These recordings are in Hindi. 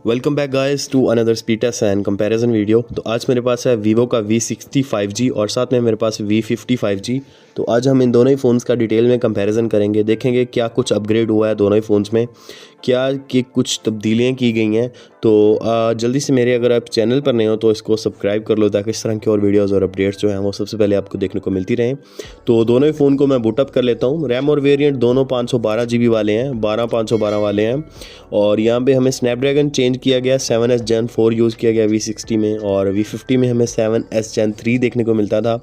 Welcome back guys to another speed test and comparison video. तो आज मेरे पास है वीवो का V60 5G और साथ में मेरे पास V50 5G। तो आज हम इन दोनों ही फ़ोन्स का डिटेल में कंपैरिजन करेंगे, देखेंगे क्या कुछ अपग्रेड हुआ है दोनों ही फ़ोन्स में, क्या कि कुछ तब्दीलियाँ की गई हैं। तो जल्दी से मेरे अगर आप चैनल पर नए हो तो इसको सब्सक्राइब कर लो ताकि इस तरह की और वीडियोज़ और अपडेट्स जो हैं वो सबसे पहले आपको देखने को मिलती रहें। तो दोनों ही फ़ोन को मैं बूटअप कर लेता हूँ। रैम और वेरिएंट दोनों 512 GB वाले हैं, 512 वाले हैं। और यहाँ पे हमें स्नैपड्रैगन चेंज किया गया, 7S Gen 4 यूज़ किया गया V60 में, और V50 में हमें 7S Gen 3 देखने को मिलता था।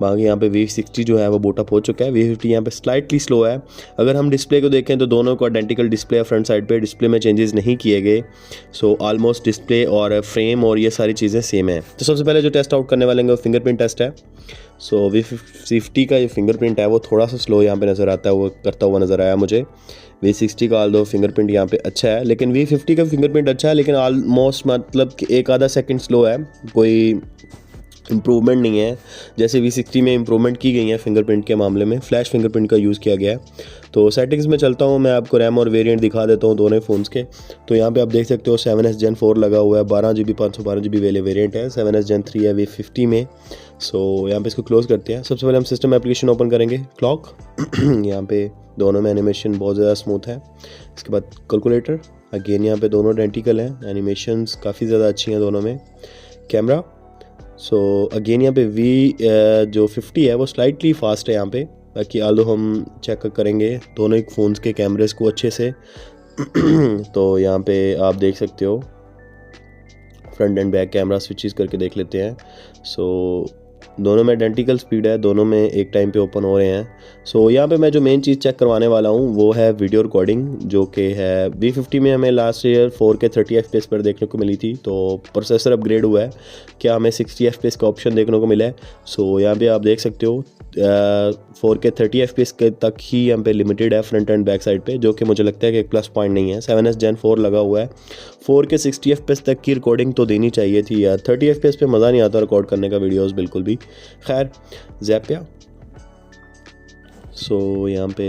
बाकी यहाँ पे V60 जो है वो बूटअप हो चुका है। V50 यहाँ पे स्लाइटली स्लो है। अगर हम डिस्प्ले को देखें तो दोनों को आइडेंटिकल डिस्प्ले है। फ्रंट साइड पे डिस्प्ले में चेंजेस नहीं किए गए, सो ऑलमोस्ट डिस्प्ले और फ्रेम और ये सारी चीज़ें सेम है। तो सबसे पहले जो टेस्ट आउट करने वाले हैं वो फिंगरप्रिंट टेस्ट है। सो V50 का जो फिंगरप्रिंट है वो थोड़ा सा स्लो यहाँ पे नज़र आता है, वो करता हुआ नज़र आया मुझे। V60 का ऑल्दो फिंगरप्रिंट यहाँ पे अच्छा है, लेकिन V50 का फिंगरप्रिंट अच्छा है लेकिन ऑलमोस्ट मतलब कि एक आधा सेकंड स्लो है, कोई इम्प्रूवमेंट नहीं है। जैसे V60 में इम्प्रूवमेंट की गई है फिंगरप्रिंट के मामले में, फ्लैश फिंगरप्रिंट का यूज़ किया गया है। तो सेटिंग्स में चलता हूँ, मैं आपको रैम और वेरिएंट दिखा देता हूँ दोनों फ़ोन्स के। तो यहाँ पे आप देख सकते हो 7S Gen 4 लगा हुआ है, 12 GB 512 GB वाले वेरिएंट है। 7S Gen 3 है V50 में। सो यहाँ पे इसको क्लोज़ करते हैं। सबसे पहले हम सिस्टम एप्लीकेशन ओपन करेंगे, क्लॉक। यहाँ पे दोनों में एनिमेशन बहुत ज़्यादा स्मूथ है। इसके बाद कैलकुलेटर, अगेन यहाँ पे दोनों आइडेंटिकल हैं, एनिमेशंस काफ़ी ज़्यादा अच्छी हैं दोनों में। कैमरा, सो अगेन यहाँ पे जो 50 है वो स्लाइटली फास्ट है यहाँ पे। बाकी आलो हम चेक करेंगे दोनों ही फ़ोन्स के कैमरेज को अच्छे से। तो यहाँ पे आप देख सकते हो front end back camera switches करके देख लेते हैं। सो दोनों में आइडेंटिकल स्पीड है, दोनों में एक टाइम पे ओपन हो रहे हैं। सो यहाँ पे मैं जो मेन चीज़ चेक करवाने वाला हूँ वो है वीडियो रिकॉर्डिंग, जो कि है V50 में हमें लास्ट ईयर 4K 30 FPS पर देखने को मिली थी। तो प्रोसेसर अपग्रेड हुआ है, क्या हमें 60 FPS का ऑप्शन देखने को मिला है। सो यहाँ पे आप देख सकते हो 4K 30 FPS के तक ही यहाँ पे लिमिटेड है फ्रंट एंड बैक साइड पे, जो कि मुझे लगता है कि एक प्लस पॉइंट नहीं है। 7S Gen 4 लगा हुआ है, 4K 60 FPS तक की रिकॉर्डिंग तो देनी चाहिए थी यार। 30 FPS पे मज़ा नहीं आता रिकॉर्ड करने का वीडियोस बिल्कुल भी। खैर ज़ैपिया। सो यहाँ पे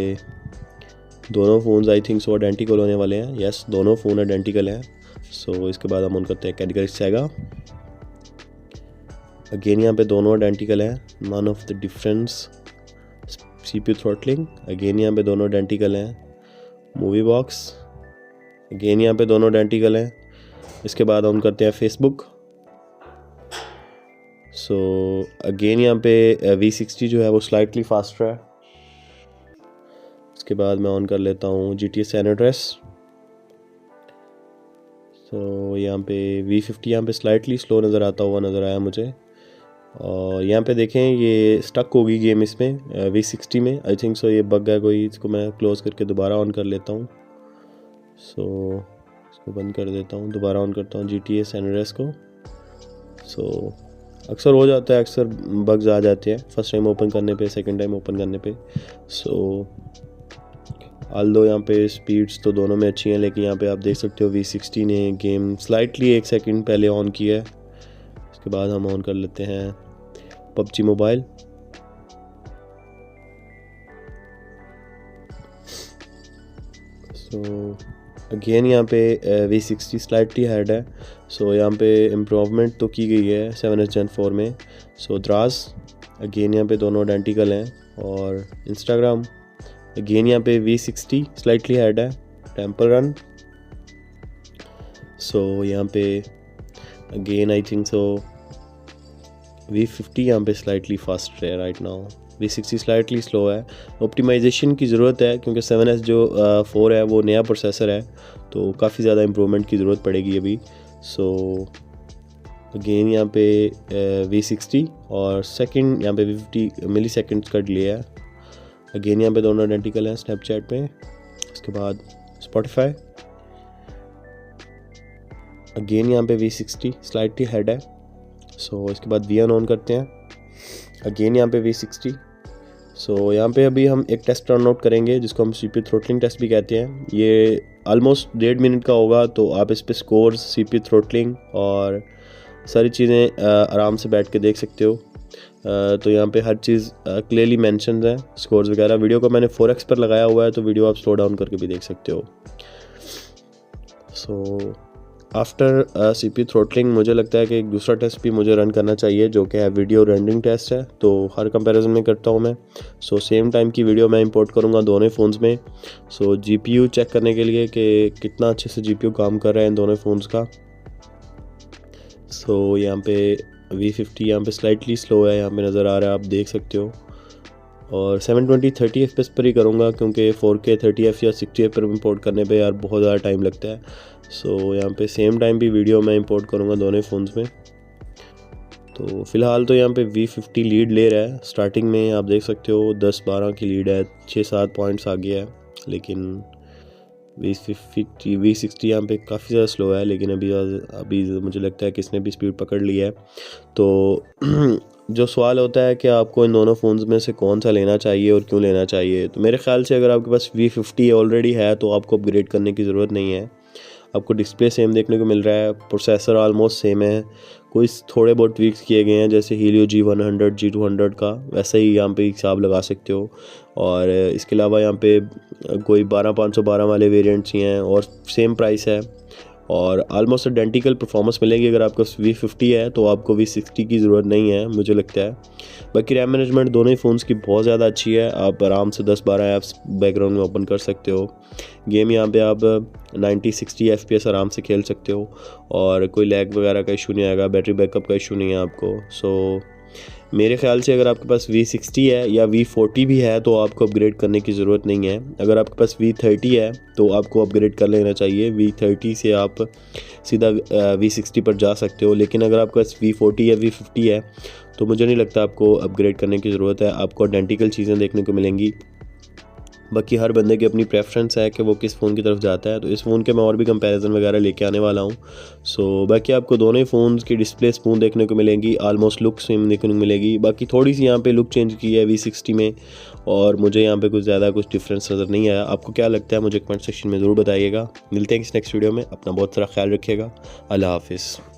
दोनों phones I think so identical होने वाले हैं। यस, दोनों फ़ोन आइडेंटिकल हैं। सो इसके बाद हम ऑन करते हैं कैटेगरी सेगा। अगेन यहाँ पे दोनों आइडेंटिकल हैं, none of the difference. CPU throttling, again यहाँ पे दोनों आइडेंटिकल हैं। मूवी बॉक्स, अगेन यहाँ पे दोनों आइडेंटिकल हैं। इसके बाद ऑन करते हैं फेसबुक। सो अगेन यहाँ पे V60 जो है वो स्लाइटली फास्टर है। इसके बाद मैं ऑन कर लेता हूँ GTA San Andreas। सो यहाँ पे V50 यहाँ पे स्लाइटली स्लो नज़र आता हुआ नज़र आया मुझे। और यहाँ पे देखें ये स्टक होगी गेम इसमें V60 में, आई थिंक सो ये बग है कोई। इसको मैं क्लोज़ करके दोबारा ऑन कर लेता हूँ। सो इसको बंद कर देता हूँ, दोबारा ऑन करता हूँ GTA San Andreas को। सो अक्सर हो जाता है, अक्सर बग्स आ जाते हैं फर्स्ट टाइम ओपन करने पे, सेकंड टाइम ओपन करने पे। सो ऑल्दो यहाँ पे स्पीड्स तो दोनों में अच्छी हैं, लेकिन यहाँ पे आप देख सकते हो V60 ने गेम स्लाइटली एक सेकंड पहले ऑन किया है। इसके बाद हम ऑन कर लेते हैं PUBG मोबाइल। सो अगेन यहाँ पे V60 स्लाइटली हेड है। सो यहाँ पे इम्प्रूवमेंट तो की गई है 7S Gen 4 में। सो द्रास, अगेन यहाँ पे दोनों आइडेंटिकल हैं। और इंस्टाग्राम, अगेन यहाँ पे V60 स्लाइटली हेड है। टेम्पल रन, सो यहाँ पे again I think so V50 यहाँ पे स्लाइटली फास्ट है right now. V60 slightly slow है, ऑप्टिमाइजेशन की ज़रूरत है क्योंकि 7S जो 4 है वो नया प्रोसेसर है, तो काफ़ी ज़्यादा इम्प्रूवमेंट की ज़रूरत पड़ेगी अभी। सो अगेन यहाँ पे V60 और सेकंड यहाँ पे V50 मिली सेकेंड्स का डिले है। अगेन यहाँ पे दोनों आइडेंटिकल हैं स्नैपचैट में। इसके बाद स्पॉटिफाई, अगेन यहाँ पे V60 स्लाइटली हेड है। सो इसके बाद VN ऑन करते हैं, अगेन यहाँ पे V60। सो यहाँ पे अभी हम एक टेस्ट रन आउट करेंगे जिसको हम CPU थ्रोटलिंग टेस्ट भी कहते हैं। ये ऑलमोस्ट 1.5 मिनट का होगा, तो आप इस पे स्कोर्स, CPU थ्रोटलिंग और सारी चीज़ें आराम से बैठ के देख सकते हो। तो यहाँ पे हर चीज़ क्लियरली मेंशन्ड है, स्कोर्स वगैरह। वीडियो को मैंने 4x पर लगाया हुआ है, तो वीडियो आप स्लो डाउन करके भी देख सकते हो। सो आफ्टर CPU थ्रोटलिंग मुझे लगता है कि एक दूसरा टेस्ट भी मुझे रन करना चाहिए जो कि है वीडियो रेंडरिंग टेस्ट है। तो हर कंपैरिजन में करता हूँ मैं। सो सेम टाइम की वीडियो मैं इंपोर्ट करूँगा दोनों फ़ोन्स में। सो GPU चेक करने के लिए कि कितना अच्छे से GPU काम कर रहा है इन दोनों फ़ोन्स का। सो यहाँ पे V50 यहाँ पे स्लाइटली स्लो है, यहाँ पे नज़र आ रहा है, आप देख सकते हो। और 720 30 FPS पर ही करूँगा क्योंकि 4K 30 या 60 पर इंपोर्ट करने पे यार बहुत ज़्यादा टाइम लगता है। सो यहाँ पे सेम टाइम भी वीडियो मैं इंपोर्ट करूँगा दोनों फ़ोन्स में। तो फ़िलहाल तो यहाँ पे V50 लीड ले रहा है। स्टार्टिंग में आप देख सकते हो 10-12 की लीड है, 6-7 पॉइंट्स आ गया है। लेकिन V60 यहाँ पे काफ़ी ज़्यादा स्लो है, लेकिन अभी मुझे लगता है कि इसने भी स्पीड पकड़ लिया है। तो जो सवाल होता है कि आपको इन दोनों फ़ोन्स में से कौन सा लेना चाहिए और क्यों लेना चाहिए, तो मेरे ख्याल से अगर आपके पास V50 ऑलरेडी है तो आपको अपग्रेड करने की ज़रूरत नहीं है। आपको डिस्प्ले सेम देखने को मिल रहा है, प्रोसेसर ऑलमोस्ट सेम है, कोई थोड़े बहुत ट्वीक्स किए गए हैं जैसे हीलियो G100 G200 का, वैसा ही यहाँ पे हिसाब लगा सकते हो। और इसके अलावा यहाँ पे कोई 12512 वाले वेरिएंट्स ही हैं और सेम प्राइस है और आलमोस्ट आइडेंटिकल परफॉर्मेंस मिलेगी। अगर आपको V50 है तो आपको V60 की ज़रूरत नहीं है मुझे लगता है। बाकी रैम मैनेजमेंट दोनों ही फ़ोन्स की बहुत ज़्यादा अच्छी है, आप आराम से 10-12 ऐप्स बैकग्राउंड में ओपन कर सकते हो। गेम यहाँ पे आप 90-60 FPS आराम से खेल सकते हो और कोई लैग वगैरह का इशू नहीं आएगा, बैटरी बैकअप का इशू नहीं है आपको। सो मेरे ख्याल से अगर आपके पास V60 है या V40 भी है तो आपको अपग्रेड करने की ज़रूरत नहीं है। अगर आपके पास V30 है तो आपको अपग्रेड कर लेना चाहिए। V30 से आप सीधा V60 पर जा सकते हो, लेकिन अगर आपके पास V40 या V50 है तो मुझे नहीं लगता आपको अपग्रेड करने की ज़रूरत है। आपको आइडेंटिकल चीज़ें देखने को मिलेंगी। बाकी हर बंदे की अपनी प्रेफरेंस है कि वो किस फ़ोन की तरफ जाता है। तो इस फ़ोन के मैं और भी कंपैरिजन वगैरह लेके आने वाला हूँ। सो बाकी आपको दोनों ही फ़ोन्स की डिस्प्ले स्मूथ देखने को मिलेंगी, ऑलमोस्ट लुक सेम देखने को मिलेगी। बाकी थोड़ी सी यहाँ पे लुक चेंज की है V60 में और मुझे यहाँ पे कुछ ज़्यादा कुछ डिफरेंस नज़र नहीं आया। आपको क्या लगता है मुझे कमेंट सेक्शन में ज़रूर बताइएगा। मिलते हैं इस नेक्स्ट वीडियो में, अपना बहुत सारा ख्याल रखिएगा। अल्लाह हाफिज़।